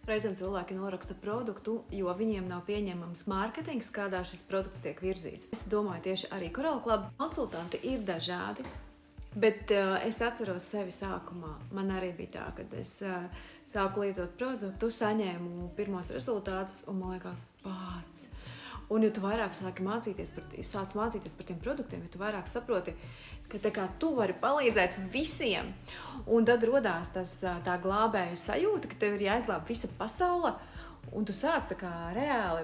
Reizēm cilvēki noraksta produktu, jo viņiem nav pieņemams mārketings, kādā šis produkts tiek virzīts. Es domāju, tieši arī Coral Club konsultanti ir dažādi, bet es atceros sevi sākumā. Man arī bija tā, kad es sāku lietot produktu, saņēmu pirmos rezultātus un man liekas, pats. Un jo tu vairāk sāc mācīties par tiem produktiem, jo tu vairāk saproti, ka tu vari palīdzēt visiem. Un tad rodās tā glābēja sajūta, ka tev ir jāizglāb visa pasaule, un tu sāc tā kā reāli.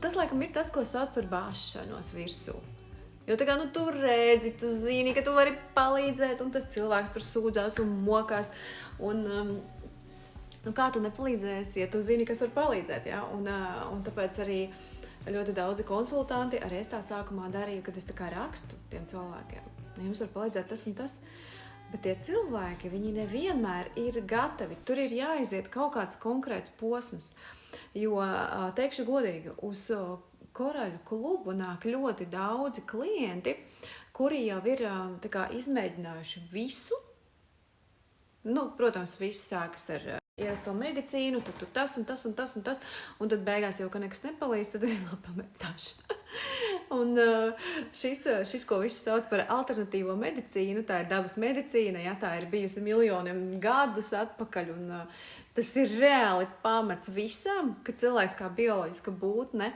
Tas laikam ir tas, ko sauc par bāšanos virsū. Jo tā kā tu redzi, tu zini, ka tu vari palīdzēt, un tas cilvēks tur sūdzās un mokās. Kā tu nepalīdzēsi, ja tu zini, kas var palīdzēt, ja? Un tāpēc arī ļoti daudzi konsultanti, arī es tā sākumā darīju, kad es tā kā rakstu tiem cilvēkiem. Jums var palīdzēt tas un tas, bet tie cilvēki, viņi nevienmēr ir gatavi. Tur ir jāiziet kaut kāds konkrēts posms, jo, teikšu godīgi, uz Koraļu klubu nāk ļoti daudzi klienti, kuri jau ir tā kā izmēģinājuši visu. Protams, viss sākas ar ierasto medicīnu, tad tu tas un tas un tas un tas, un tad beigās jau, ka nekas nepalīdz, tad ir labi pametāšu. Un šis, ko visi sauc par alternatīvo medicīnu, tā ir dabas medicīna, ja, tā ir bijusi miljoniem gadus atpakaļ, un tas ir reāli pamats visam, ka cilvēks kā bioloģiska būtne,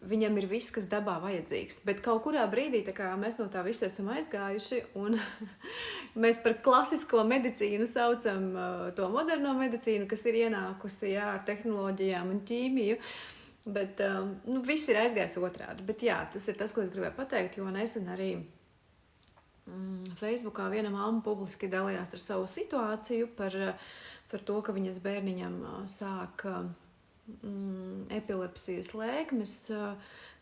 viņam ir viss, kas dabā vajadzīgs. Bet kaut kurā brīdī mēs no tā visi esam aizgājuši, un mēs par klasisko medicīnu saucam to moderno medicīnu, kas ir ienākusi ar tehnoloģijām un ķīmiju. Bet viss ir aizgājis otrādi. Bet jā, tas ir tas, ko es gribēju pateikt, jo nesen arī Facebookā viena mamma publiski dalījās ar savu situāciju par to, ka viņas bērniņam sāk epilepsijas lēkmes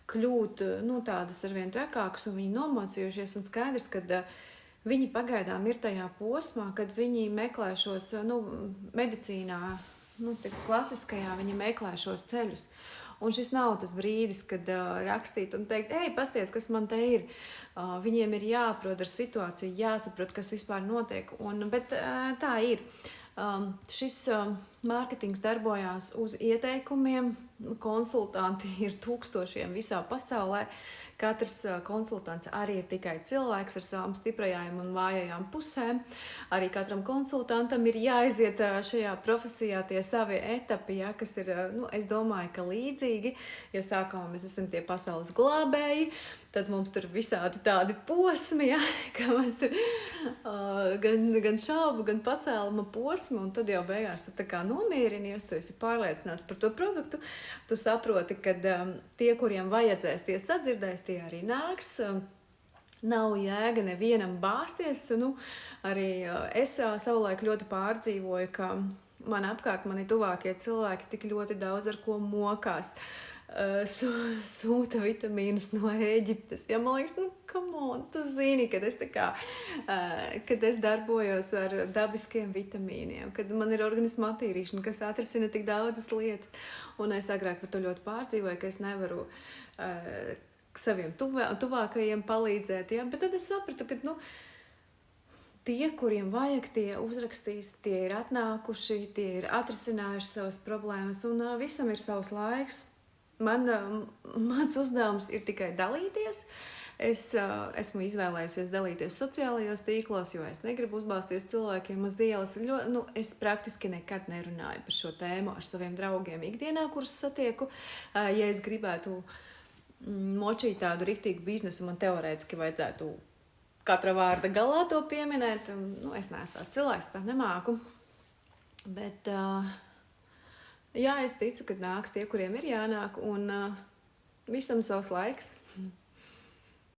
kļūt tādas arvien trakākas, un viņi nomocījušies, un skaidrs, ka viņi pagaidām ir tajā posmā, kad viņi meklē šos, medicīnā, klasiskajā, viņi meklē šos ceļus. Un šis nav tas brīdis, kad rakstīt un teikt, pasties, kas man te ir. Viņiem ir jāprot ar situāciju, jāsaprot, kas vispār notiek, bet tā ir. Šis mārketings darbojās uz ieteikumiem, konsultanti ir tūkstošiem visā pasaulē, katrs konsultants arī ir tikai cilvēks ar savām stiprajām un vājajām pusēm, arī katram konsultantam ir jāiziet šajā profesijā tie savi etapi, ja, kas ir, es domāju, ka līdzīgi, jo sākumā mēs esam tie pasaules glābēji, tad mums tur visādi tādi posmi, ja, ka mēs tur gan šaubu, gan pacēluma posmi, un tad jau beigās tu tā kā nomierinies, tu esi pārliecināts par to produktu, tu saproti, ka tie, kuriem vajadzēs, tie sadzirdēs, tie arī nāks, nav jēga nevienam bāsties, arī es savulaik ļoti pārdzīvoju, ka man apkārt, mani tuvākie cilvēki tik ļoti daudz ar ko mokās, sūta vitamīnus no Ēģiptes. Ja, man liekas, come on, tu zini, kad es darbojos ar dabiskiem vitamīniem, kad man ir organisma attīrīšana, kas atrisina tik daudzas lietas. Un es agrāk par to ļoti pārdzīvoju, ka es nevaru saviem tuvākajiem palīdzēt. Ja? Bet tad es sapratu, ka tie, kuriem vajag, tie uzrakstīs, tie ir atnākuši, tie ir atrisinājuši savas problēmas, un visam ir savs laiks. Mans uzdevums ir tikai dalīties. Es esmu izvēlējusies dalīties sociālajos tīklos, jo es negribu uzbāzties cilvēkiem uz ielas. Es praktiski nekad nerunāju par šo tēmu ar saviem draugiem ikdienā, kurus satieku. Ja es gribētu močīt tādu riktīgu biznesu, man teorētiski vajadzētu katra vārda galā to pieminēt. Es neesmu tāds cilvēks, tā nemāku. Bet jā, es ticu, ka nāks tie, kuriem ir jānāk, un visam savs laiks.